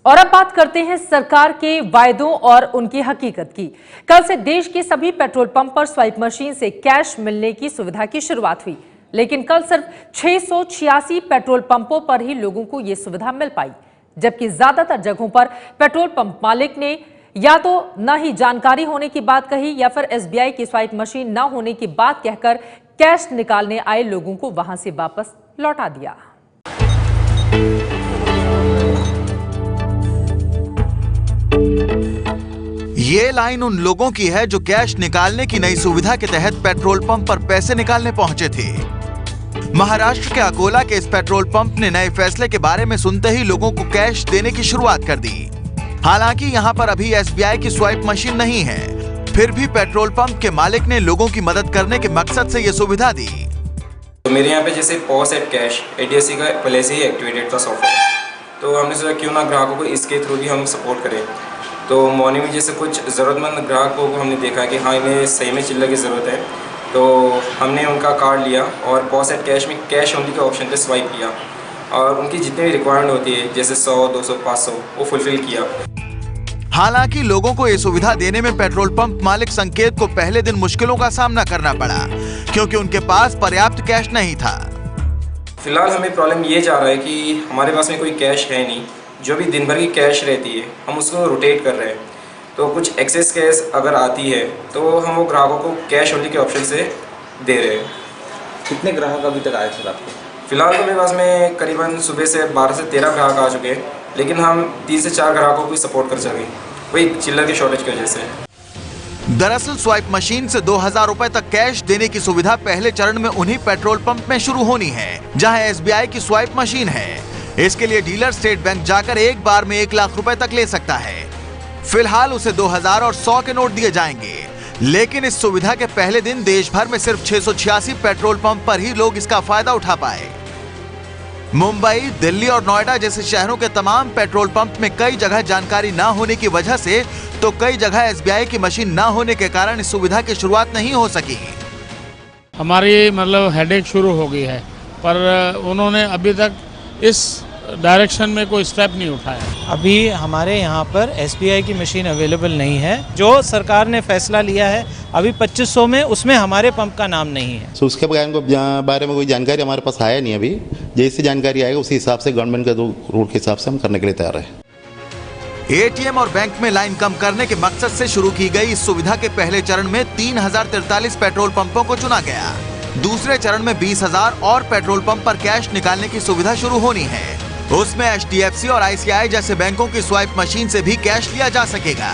और अब बात करते हैं सरकार के वायदों और उनकी हकीकत की। कल से देश के सभी पेट्रोल पंप पर स्वाइप मशीन से कैश मिलने की सुविधा की शुरुआत हुई, लेकिन कल सिर्फ 686 पेट्रोल पंपों पर ही लोगों को यह सुविधा मिल पाई, जबकि ज्यादातर जगहों पर पेट्रोल पंप मालिक ने या तो न ही जानकारी होने की बात कही या फिर एसबीआई की स्वाइप मशीन न होने की बात कहकर कैश निकालने आए लोगों को वहां से वापस लौटा दिया। ये लाइन उन लोगों की है जो कैश निकालने की नई सुविधा के तहत पेट्रोल पंप पर पैसे निकालने पहुंचे थे। महाराष्ट्र के अकोला के इस पेट्रोल पंप ने नए फैसले के बारे में सुनते ही लोगों को कैश देने की शुरुआत कर दी। हालांकि यहां पर अभी एसबीआई की स्वाइप मशीन नहीं है, फिर भी पेट्रोल पंप के मालिक ने लोगों की मदद करने के मकसद से ये सुविधा दी। तो मेरे यहाँ पे जैसे पॉस एट कैश एडीएससी का पहले से ही एक्टिवेटेड था सॉफ्टवेयर, तो हमने सोचा क्यों ना ग्राहकों को इसके थ्रू भी हम सपोर्ट करें। तो मॉर्निंग में जैसे कुछ ज़रूरतमंद ग्राहकों को हमने देखा कि हाँ इन्हें सही में चिल्लर की ज़रूरत है, तो हमने उनका कार्ड लिया और पॉस एट कैश में कैश ओनली के ऑप्शन पे स्वाइप किया और उनकी जितनी भी रिक्वायरमेंट होती है जैसे 100, 200, 500 वो फुलफिल किया। हालांकि लोगों को ये सुविधा देने में पेट्रोल पंप मालिक संकेत को पहले दिन मुश्किलों का सामना करना पड़ा, क्योंकि उनके पास पर्याप्त कैश नहीं था। फिलहाल हमें प्रॉब्लम ये जा रहा है कि हमारे पास में कोई कैश है नहीं, जो भी दिन भर की कैश रहती है हम उसको रोटेट कर रहे हैं, तो कुछ एक्सेस कैश अगर आती है तो हम वो ग्राहकों को कैश होल्डिंग के ऑप्शन से दे रहे हैं। कितने ग्राहक अभी तक आए सर आपको? फिलहाल तो मेरे पास में करीबन सुबह से 12 से 13 ग्राहक आ चुके हैं, लेकिन हम 3 से 4 ग्राहकों को सपोर्ट कर सकें वही चिल्लर की शॉर्टेज की वजह से। दरअसल स्वाइप मशीन से 2000 रुपए तक कैश देने की सुविधा पहले चरण में उन्हीं पेट्रोल पंप में शुरू होनी है जहां एसबीआई की स्वाइप मशीन है। इसके लिए डीलर स्टेट बैंक जाकर एक बार में 1 लाख रुपए तक ले सकता है। फिलहाल उसे 2000 और 100 के नोट दिए जाएंगे, लेकिन इस सुविधा के पहले दिन देश भर में सिर्फ 686 पेट्रोल पंप पर ही लोग इसका फायदा उठा पाए। मुंबई, दिल्ली और नोएडा जैसे शहरों के तमाम पेट्रोल पंप में कई जगह जानकारी ना होने की वजह से तो कई जगह एसबीआई की मशीन ना होने के कारण इस सुविधा की शुरुआत नहीं हो सकी। हमारी हेडेक शुरू हो गई है, पर उन्होंने अभी तक इस डायरेक्शन में कोई स्टेप नहीं उठाया। अभी हमारे यहाँ पर एसबीआई की मशीन अवेलेबल नहीं है। जो सरकार ने फैसला लिया है अभी 2500 में, उसमें हमारे पंप का नाम नहीं है। तो उसके बारे में कोई जानकारी हमारे पास आया नहीं। अभी जैसी जानकारी आएगा उसी हिसाब से गवर्नमेंट के रूल के हिसाब से हम करने के लिए तैयार है। एटीएम और बैंक में लाइन कम करने के मकसद से शुरू की गई इस सुविधा के पहले चरण में 3043 पेट्रोल पंपों को चुना गया। दूसरे चरण में 20,000 और पेट्रोल पंप पर कैश निकालने की सुविधा शुरू होनी है। उसमें एचडीएफसी और आईसीआई जैसे बैंकों की स्वाइप मशीन से भी कैश लिया जा सकेगा।